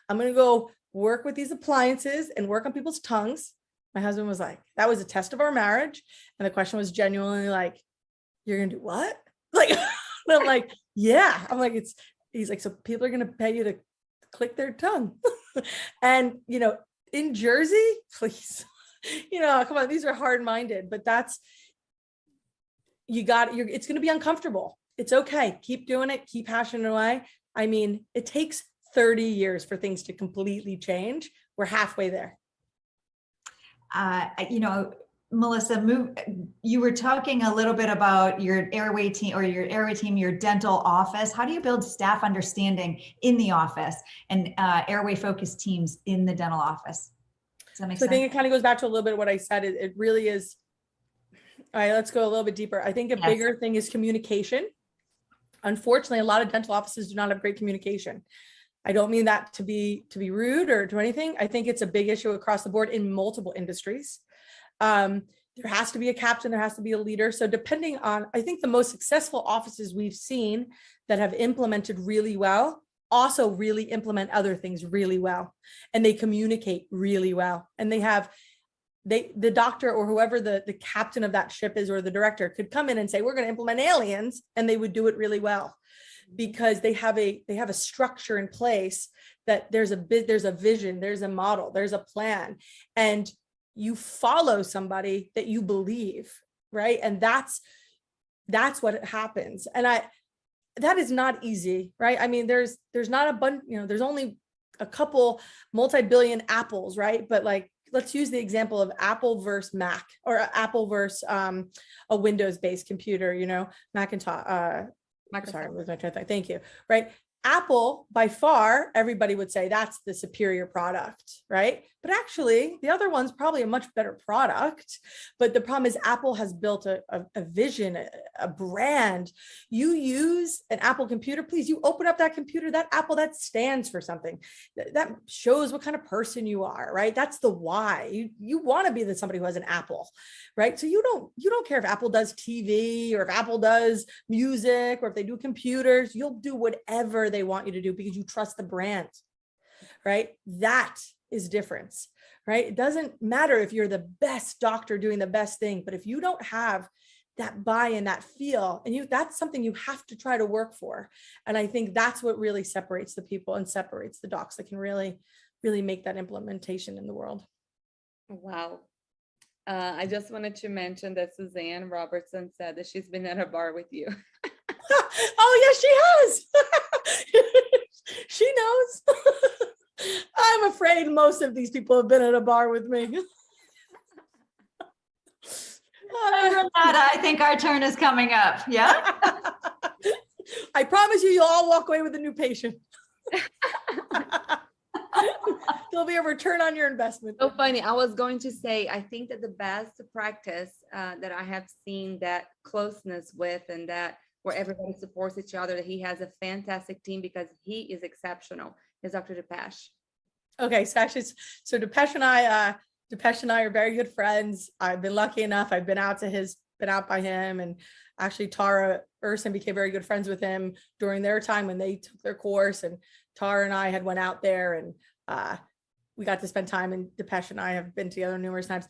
I'm going to go work with these appliances and work on people's tongues. My husband was like, that was a test of our marriage. And the question was genuinely like, you're going to do what? Like, I'm like, yeah. I'm like, he's like, so people are going to pay you to click their tongue. And, in Jersey, please, come on, these are hard-minded, but it's going to be uncomfortable. It's okay. Keep doing it. Keep hashing it away. I mean, it takes 30 years for things to completely change. We're halfway there. Melissa, you were talking a little bit about your Airway team, your dental office. How do you build staff understanding in the office and Airway focused teams in the dental office? Does that make sense? I think it kind of goes back to a little bit of what I said. It really is. All right, let's go a little bit deeper. I think a bigger thing is communication. Unfortunately, a lot of dental offices do not have great communication. I don't mean that to be rude or to anything. I think it's a big issue across the board in multiple industries. There has to be a captain, there has to be a leader. So depending on, I think the most successful offices we've seen that have implemented really well also really implement other things really well. And they communicate really well. And the doctor or whoever the captain of that ship is, or the director, could come in and say, we're going to implement aliens, and they would do it really well because they have a structure in place, that there's a vision, there's a model, there's a plan, and you follow somebody that you believe, right? And that's what happens. And that is not easy, right? I mean, there's not a bunch, there's only a couple multi-billion apples, right? But like, let's use the example of Apple versus Mac, or Apple versus a Windows-based computer, Macintosh. Sorry, I was my train of thought. Thank you. Right. Apple, by far, everybody would say that's the superior product, right? But actually, the other one's probably a much better product. But the problem is Apple has built a vision, a brand. You use an Apple computer, please, you open up that computer, that Apple, that stands for something. That shows what kind of person you are, right? That's the why. You want to be somebody who has an Apple, right? So you don't care if Apple does TV or if Apple does music or if they do computers. You'll do whatever they want you to do because you trust the brand, right? That is difference, right? It doesn't matter if you're the best doctor doing the best thing, but if you don't have that buy-in, that feel, and that's something you have to try to work for. And I think that's what really separates the people and separates the docs that can really, really make that implementation in the world. Wow. I just wanted to mention that Suzanne Robertson said that she's been at a bar with you. Oh, yes, she has. She knows. I'm afraid most of these people have been at a bar with me. Renata, I think our turn is coming up. Yeah. I promise you'll all walk away with a new patient. There'll be a return on your investment. So funny. I was going to say, I think that the best practice that I have seen that closeness with, and that where everybody supports each other, that he has a fantastic team because he is exceptional, is Dr. Depeche. Okay, so actually, Depeche and I are very good friends. I've been lucky enough. I've been out by him, and actually Tara Urson became very good friends with him during their time when they took their course. And Tara and I had went out there, and we got to spend time. And Depeche and I have been together numerous times.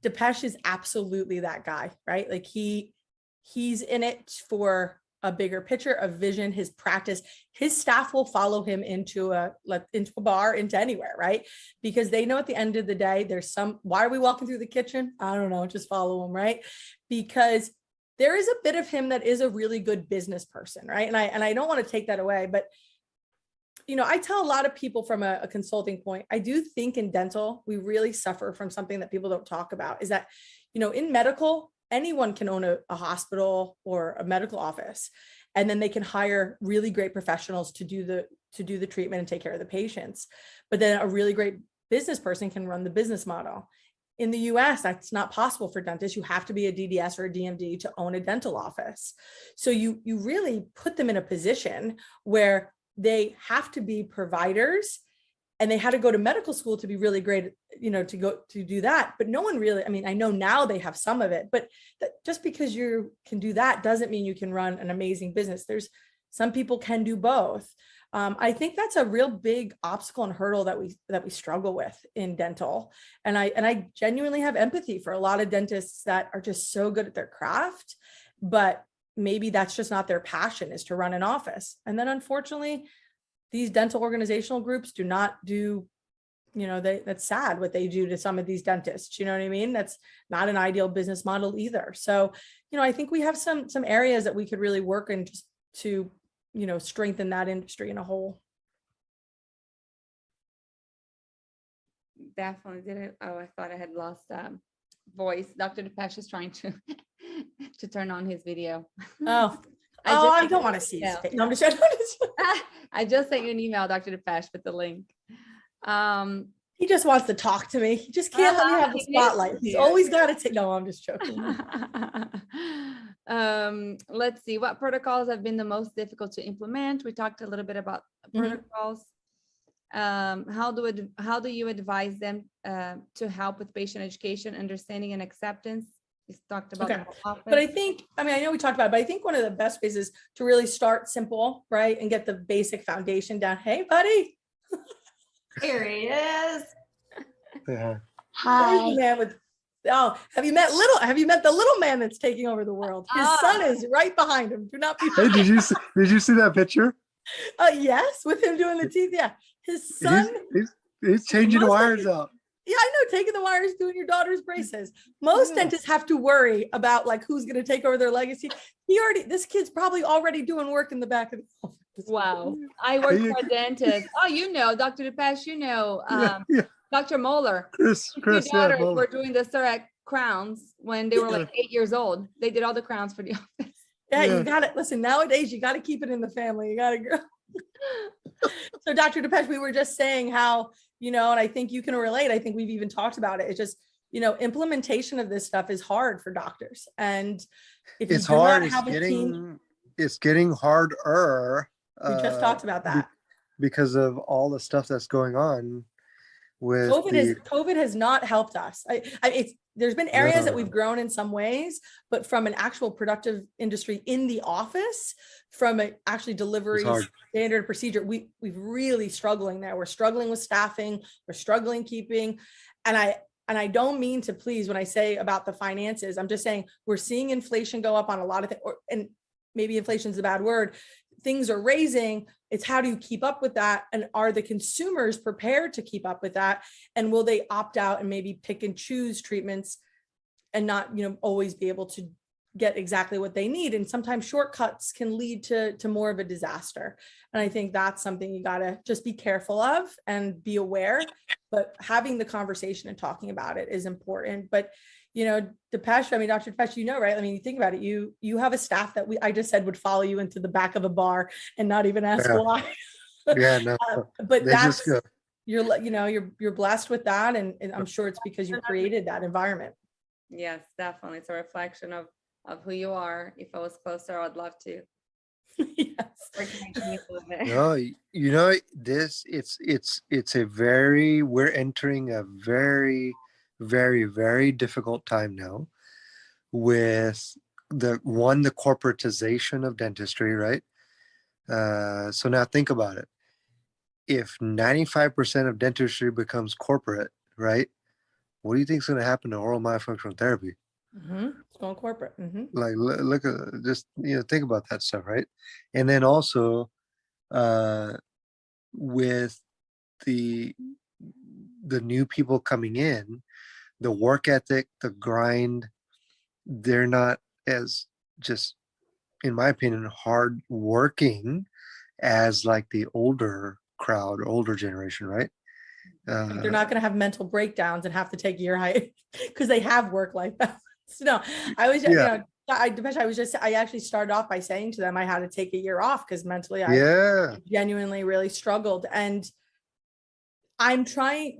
Depeche is absolutely that guy, right? Like he's in it for a bigger picture, a vision, his practice. His staff will follow him into a bar, into anywhere, right? Because they know at the end of the day, why are we walking through the kitchen? I don't know, just follow him, right? Because there is a bit of him that is a really good business person, right? And I don't want to take that away, but I tell a lot of people from a consulting point, I do think in dental, we really suffer from something that people don't talk about, is that, in medical, anyone can own a hospital or a medical office, and then they can hire really great professionals to do the treatment and take care of the patients. But then a really great business person can run the business model. In the US, that's not possible for dentists. You have to be a DDS or a DMD to own a dental office. So you really put them in a position where they have to be providers, and they had to go to medical school to be really great to go to do that. But no one really, I mean, I know now they have some of it, but just because you can do that doesn't mean you can run an amazing business. There's some people can do both. I think that's a real big obstacle and hurdle that we struggle with in dental. And I genuinely have empathy for a lot of dentists that are just so good at their craft, but maybe that's just not their passion, is to run an office. And then unfortunately, these dental organizational groups do not do, that's sad what they do to some of these dentists. You know what I mean? That's not an ideal business model either. So, I think we have some areas that we could really work in just to, strengthen that industry in a whole. Definitely did it. Oh, I thought I had lost voice. Dr. Depeche is trying to to turn on his video. Oh, I don't want to see his face. No, I'm just I just sent you an email, Dr. Depeche, with the link. He just wants to talk to me. He just can't let me have the spotlight. He's always got to take. No, I'm just joking. Let's see, what protocols have been the most difficult to implement? We talked a little bit about protocols. How do you advise them to help with patient education, understanding, and acceptance? We talked about that often. But I know we talked about it, but I think one of the best ways is to really start simple, right? And get the basic foundation down. Hey, buddy. Here he is. Yeah. Hi. The man with, have you met the little man that's taking over the world? His son is right behind him. Do not be. Hey, did you see that picture? Yes, with him doing the teeth. Yeah, his son. He's changing the wires out. Yeah, I know, taking the wires, doing your daughter's braces. Most dentists have to worry about like who's going to take over their legacy. This kid's probably already doing work in the back of the office. Wow. I work for a dentist. Oh, Dr. Depeche, Dr. Moeller. Chris, daughters were doing the CEREC crowns when they were like 8 years old. They did all the crowns for the office. Yeah, you got it. Listen, nowadays you got to keep it in the family. You got to go. So Dr. Depeche, we were just saying how, and I think you can relate. I think we've even talked about it. It's just, implementation of this stuff is hard for doctors. And if it's hard, it's getting harder. We just talked about that. Because of all the stuff that's going on with COVID has not helped us. There's been areas that we've grown in some ways, but from an actual productive industry in the office, from actually delivery standard procedure, we've really struggling there. We're struggling with staffing, we're struggling keeping, and I don't mean to please when I say about the finances. I'm just saying we're seeing inflation go up on a lot of things, and maybe inflation is a bad word. Things are raising. It's how do you keep up with that? And are the consumers prepared to keep up with that? And will they opt out and maybe pick and choose treatments and not, always be able to get exactly what they need? And sometimes shortcuts can lead to more of a disaster. And I think that's something you got to just be careful of and be aware, but having the conversation and talking about it is important. But Depeche, Dr. Depeche, right? You think about it, you have a staff that I just said would follow you into the back of a bar and not even ask why. Yeah, no. But that's, you're blessed with that. And I'm sure it's because you created that environment. Yes, definitely. It's a reflection of who you are. If I was closer, I'd love to. Yes. No, we're entering a very, very, very difficult time now with the corporatization of dentistry, right? So now think about it. If 95% of dentistry becomes corporate, right? What do you think is going to happen to oral myofunctional therapy? It's going corporate. Like, look at just, think about that stuff, right? And then also with the new people coming in, the work ethic, the grind, they're not as, just in my opinion, hard working as like the older crowd or older generation, right? They're not going to have mental breakdowns and have to take year high because they have work-life balance. No, I was, I actually started off by saying to them I had to take a year off because mentally I genuinely really struggled. And I'm trying,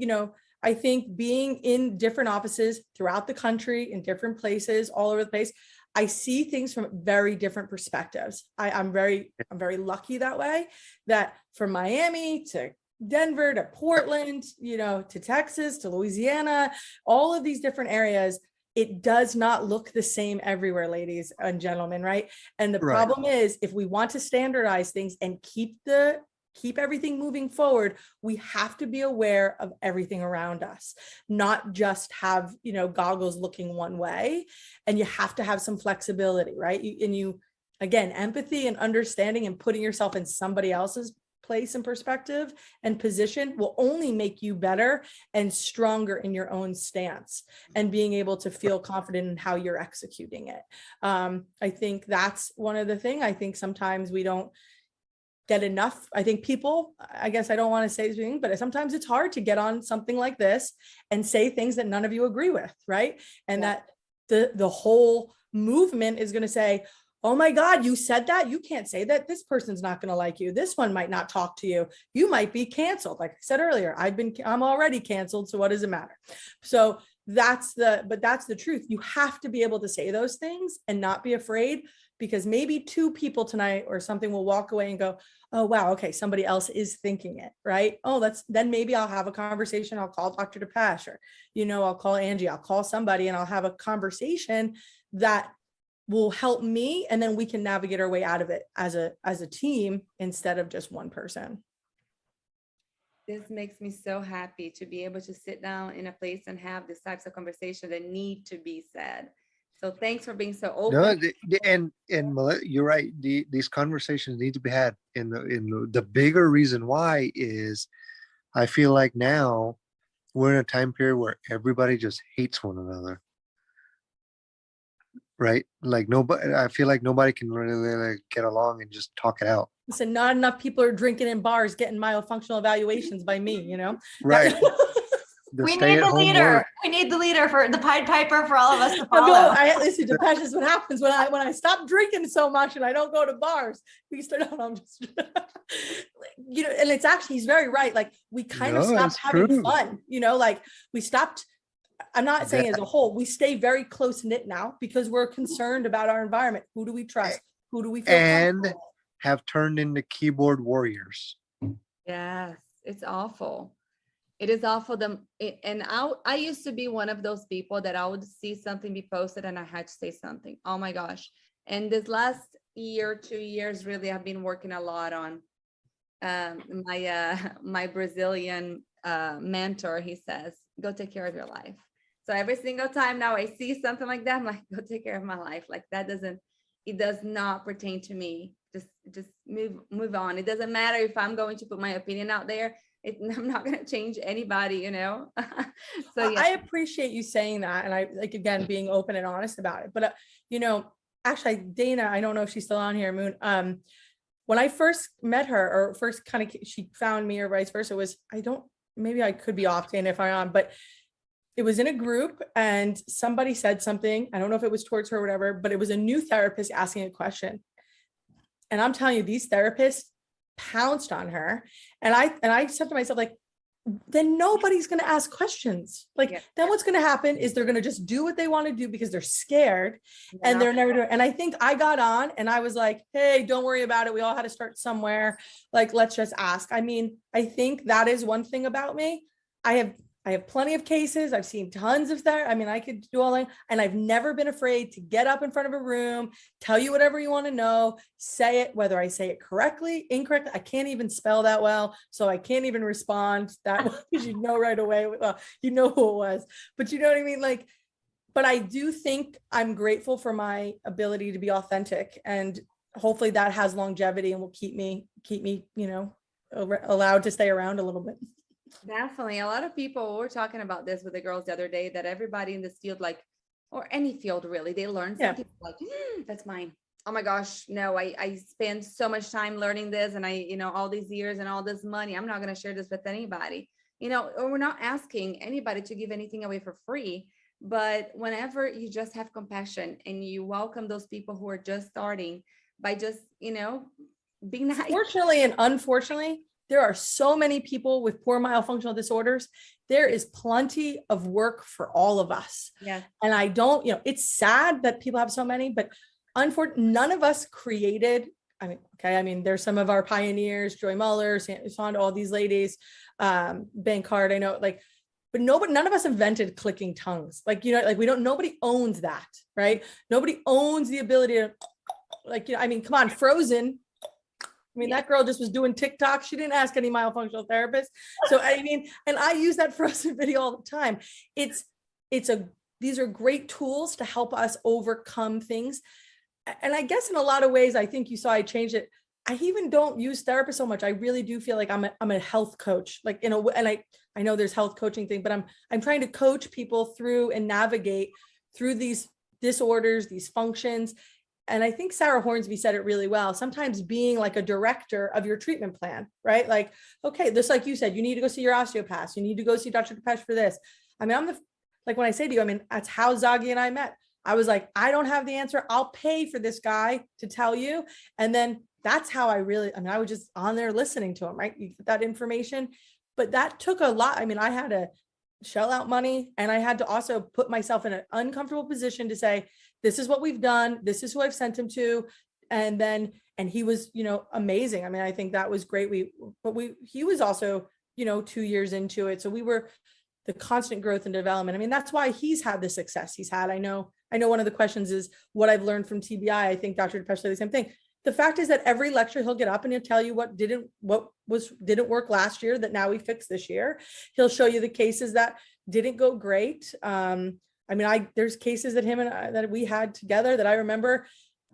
I think being in different offices throughout the country, in different places, all over the place, I see things from very different perspectives. I'm very lucky that way, that from Miami to Denver to Portland, you know, to Texas, to Louisiana, all of these different areas, it does not look the same everywhere, ladies and gentlemen, right? And the Right. problem is, if we want to standardize things and keep everything moving forward, we have to be aware of everything around us, not just have, you know, goggles looking one way, and you have to have some flexibility, right? Again, empathy and understanding and putting yourself in somebody else's place and perspective and position will only make you better and stronger in your own stance and being able to feel confident in how you're executing it. I think that's one of the things. I think sometimes we don't get enough. I think people, I guess I don't want to say this thing, but sometimes it's hard to get on something like this and say things that none of you agree with, right? And that the whole movement is going to say, oh my God, you said that? You can't say that. This person's not going to like you. This one might not talk to you. You might be canceled. Like I said earlier, I'm already canceled. So what does it matter? So that's the truth. You have to be able to say those things and not be afraid, because maybe 2 people tonight or something will walk away and go, oh, wow, okay, somebody else is thinking it, right? Oh, then maybe I'll have a conversation. I'll call Dr. DePash, or, you know, I'll call Angie, I'll call somebody, and I'll have a conversation that will help me. And then we can navigate our way out of it as a team instead of just one person. This makes me so happy to be able to sit down in a place and have these types of conversations that need to be said. So thanks for being so open. No, and you're right. These conversations need to be had. In the bigger reason why is, I feel like now we're in a time period where everybody just hates one another. Right? Like nobody, I feel like nobody can really like get along and just talk it out. Listen, not enough people are drinking in bars, getting myofunctional evaluations by me, you know? Right. We need the leader. Work. We need the leader for the Pied Piper for all of us to follow. Listen, Depeche is what happens when I stop drinking so much and I don't go to bars. We start out, I'm just, you know, and it's actually, he's very right. Like we kind of stopped having fun, you know, like we stopped. I'm not saying as a whole, we stay very close knit now because we're concerned about our environment. Who do we trust? Who do we feel and have turned into keyboard warriors. Yes, it's awful. It is awful. And I used to be one of those people that I would see something be posted and I had to say something. Oh my gosh. And this last year, 2 years, really, I've been working a lot on my Brazilian mentor. He says, go take care of your life. So every single time now I see something like that, I'm like, go take care of my life. Like it does not pertain to me. Just move on. It doesn't matter if I'm going to put my opinion out there. I'm not going to change anybody, you know? So yeah. I appreciate you saying that. And I like, again, being open and honest about it. But, you know, actually, Dana, I don't know if she's still on here, Moon. When I first met her, or first kind of, she found me or vice versa, maybe I could be off, Dana, if I'm on, but it was in a group and somebody said something. I don't know if it was towards her or whatever, but it was a new therapist asking a question. And I'm telling you, these therapists pounced on her. And I said to myself, like, then nobody's going to ask questions. Like, then what's going to happen is they're going to just do what they want to do because they're scared and they're never doing. And I think I got on and I was like, hey, don't worry about it. We all had to start somewhere. Like, let's just ask. I mean, I think that is one thing about me. I have plenty of cases. I've seen tons of that. I mean, I could do all that. And I've never been afraid to get up in front of a room, tell you whatever you want to know, say it, whether I say it correctly, incorrectly. I can't even spell that well. So I can't even respond that well, because you know right away, well, you know who it was. But you know what I mean? Like, but I do think I'm grateful for my ability to be authentic. And hopefully that has longevity and will keep me, you know, allowed to stay around a little bit. Definitely. A lot of people were talking about this with the girls the other day, that everybody in this field, like, or any field really, they learn something like, that's mine. Oh my gosh, no, I spend so much time learning this and you know, all these years and all this money, I'm not going to share this with anybody, you know, or we're not asking anybody to give anything away for free. But whenever you just have compassion and you welcome those people who are just starting by just, you know, being nice. Fortunately and unfortunately, there are so many people with poor myofunctional disorders. There is plenty of work for all of us. Yeah. And I don't, you know, it's sad that people have so many, but unfortunately, none of us created I mean, there's some of our pioneers, Joy Muller, Sonda, all these ladies, Bankard, I know, like, but none of us invented clicking tongues. Like, like nobody owns that, right? Nobody owns the ability to, like, I mean, come on, Frozen. I mean, that girl just was doing TikTok. She didn't ask any myofunctional therapist. So, I mean, and I use that Frozen video all the time. These are great tools to help us overcome things. And I guess in a lot of ways, I think you saw I changed it. I even don't use therapists so much. I really do feel like I'm a health coach, like and I know there's health coaching thing, but I'm trying to coach people through and navigate through these disorders, these functions. And I think Sarah Hornsby said it really well. Sometimes being like a director of your treatment plan, right? Like, okay, just like you said, you need to go see your osteopath. You need to go see Dr. Depeche for this. I mean, like when I say to you, I mean, that's how Zaghi and I met. I was like, I don't have the answer. I'll pay for this guy to tell you. And then that's how I was just on there listening to him, right? You get that information, but that took a lot. I mean, I had to shell out money and I had to also put myself in an uncomfortable position to say, this is what we've done. This is who I've sent him to. And he was, amazing. I mean, I think that was great. He was also, 2 years into it. So we were the constant growth and development. I mean, that's why he's had the success he's had. I know one of the questions is what I've learned from TBI. I think Dr. Depeche said the same thing. The fact is that every lecture he'll get up and he'll tell you what didn't work last year that now we fixed this year. He'll show you the cases that didn't go great. I mean, there's cases that him and I, that we had together that I remember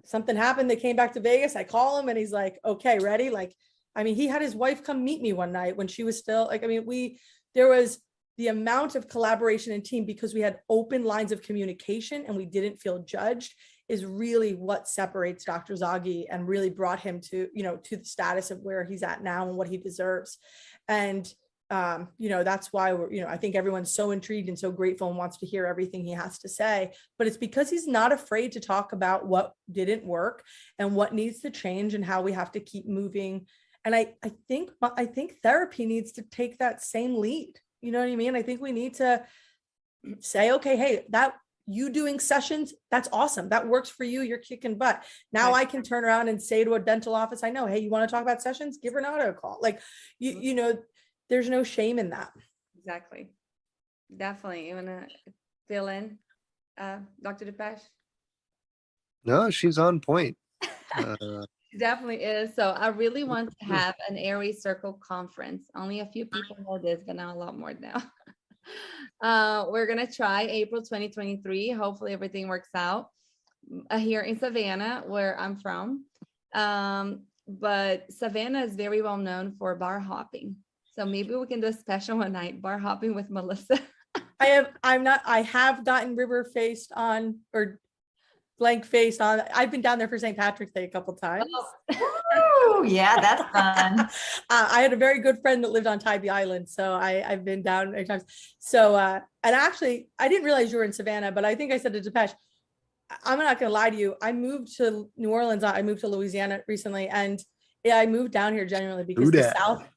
something happened. They came back to Vegas. I call him and he's like, okay, ready? Like, I mean, he had his wife come meet me one night when she was still like, I mean, there was the amount of collaboration and team because we had open lines of communication and we didn't feel judged is really what separates Dr. Zaghi and really brought him to, to the status of where he's at now and what he deserves. And, that's why I think everyone's so intrigued and so grateful and wants to hear everything he has to say, but it's because he's not afraid to talk about what didn't work and what needs to change and how we have to keep moving. And I think therapy needs to take that same lead. You know what I mean? I think we need to say, okay, hey, that you doing sessions, that's awesome. That works for you. You're kicking butt. Now I can turn around and say to a dental office, I know, hey, you want to talk about sessions? Give Renato a call. Like, there's no shame in that. Exactly. Definitely. You want to fill in, Dr. Depeche? No, she's on point. Definitely is. So I really want to have an Airway Circle conference. Only a few people know this, but now a lot more now. We're going to try April 2023. Hopefully everything works out here in Savannah, where I'm from. But Savannah is very well known for bar hopping. So maybe we can do a special one night, bar hopping with Melissa. I have gotten river faced on or blank faced on. I've been down there for St. Patrick's Day a couple times. Oh, yeah, that's fun. I had a very good friend that lived on Tybee Island, so I've been down many times. So, and actually, I didn't realize you were in Savannah, but I think I said to Depeche, I'm not going to lie to you. I moved to New Orleans. I moved to Louisiana recently, and I moved down here genuinely because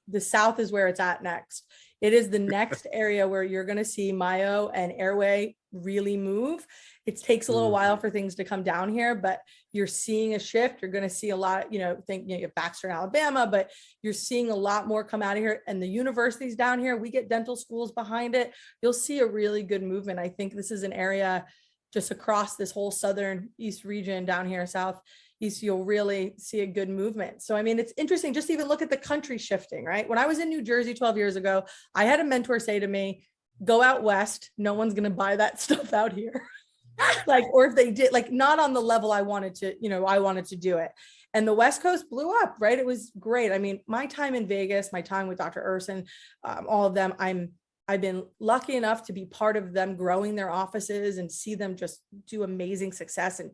the South is where it's at next. It is the next area where you're going to see Myo and Airway really move. It takes a little while for things to come down here, but you're seeing a shift. You're going to see a lot, you have Baxter in Alabama, but you're seeing a lot more come out of here. And the universities down here, we get dental schools behind it. You'll see a really good movement. I think this is an area just across this whole southern east region down here, southeast, you'll really see a good movement. So, I mean, it's interesting, just even look at the country shifting, right? When I was in New Jersey 12 years ago, I had a mentor say to me, go out West. No one's going to buy that stuff out here. Like, or if they did, like, not on the level I wanted to do it. And the West Coast blew up, right? It was great. I mean, my time in Vegas, my time with Dr. Urson, all of them, I've been lucky enough to be part of them growing their offices and see them just do amazing success and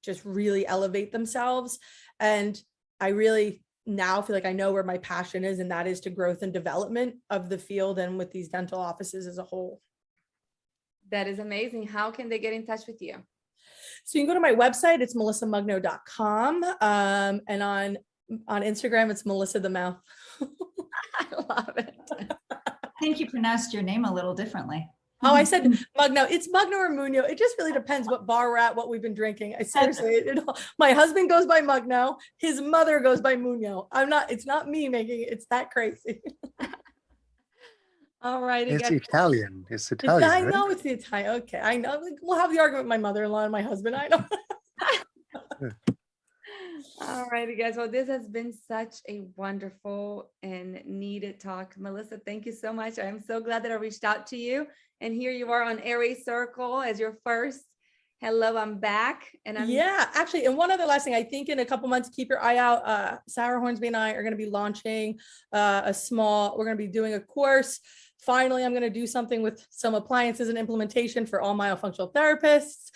just really elevate themselves. And I really now feel like I know where my passion is, and that is to growth and development of the field and with these dental offices as a whole. That is amazing. How can they get in touch with you? So you can go to my website, it's melissamugno.com. And on Instagram, it's Melissa the Mouth. I love it. I think you pronounced your name a little differently. Oh, I said Mugno. It's Mugno or Muno. It just really depends what bar we're at, what we've been drinking. I seriously, my husband goes by Mugno. His mother goes by Muno. It's not me making it. It's that crazy. All righty, It's guys. Italian. It's Italian, I right? know it's the Italian. Okay, I know. We'll have the argument with my mother-in-law and my husband. I know. All righty, guys. Well, this has been such a wonderful and needed talk. Melissa, thank you so much. I'm so glad that I reached out to you. And here you are on Airway Circle as your first. Hello, I'm back. And I'm Actually, and one other last thing, I think in a couple months, keep your eye out. Sarah Hornsby and I are going to be launching we're going to be doing a course. Finally, I'm going to do something with some appliances and implementation for all myofunctional therapists.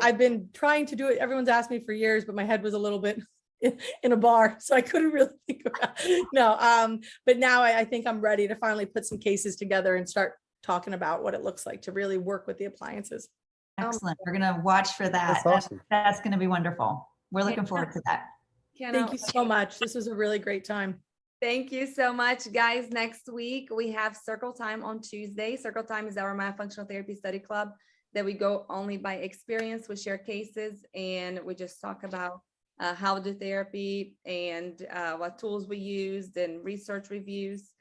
I've been trying to do it. Everyone's asked me for years, but my head was a little bit in a bar, so I couldn't really think about it. No, but now I think I'm ready to finally put some cases together and start talking about what it looks like to really work with the appliances. Excellent. We're going to watch for that. That's awesome. That's going to be wonderful. We're looking forward to that. Thank you so much. This was a really great time. Thank you so much, guys. Next week, we have Circle Time on Tuesday. Circle Time is our myofunctional therapy study club that we go only by experience. We share cases and we just talk about how to do therapy and what tools we used and research reviews.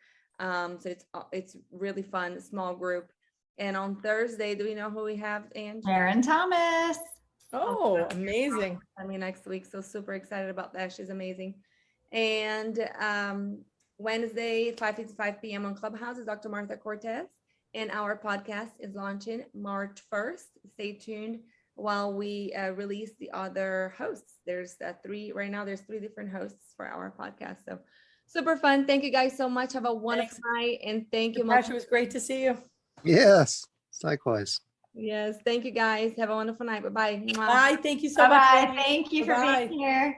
So it's really fun, small group. And on Thursday, do we know who we have, Ange? Sharon Thomas. Oh, amazing. Next week. So super excited about that. She's amazing. And Wednesday, 5:55 p.m. on Clubhouse is Dr. Martha Cortez. And our podcast is launching March 1st. Stay tuned while we release the other hosts. There's right now, there's 3 different hosts for our podcast. So super fun. Thank you guys so much. Have a wonderful night. And thank you. It was great to see you. Yes, likewise. Yes. Thank you guys. Have a wonderful night. Bye-bye. Bye. Thank you so much. Bye-bye. Thank you for Bye-bye. being here.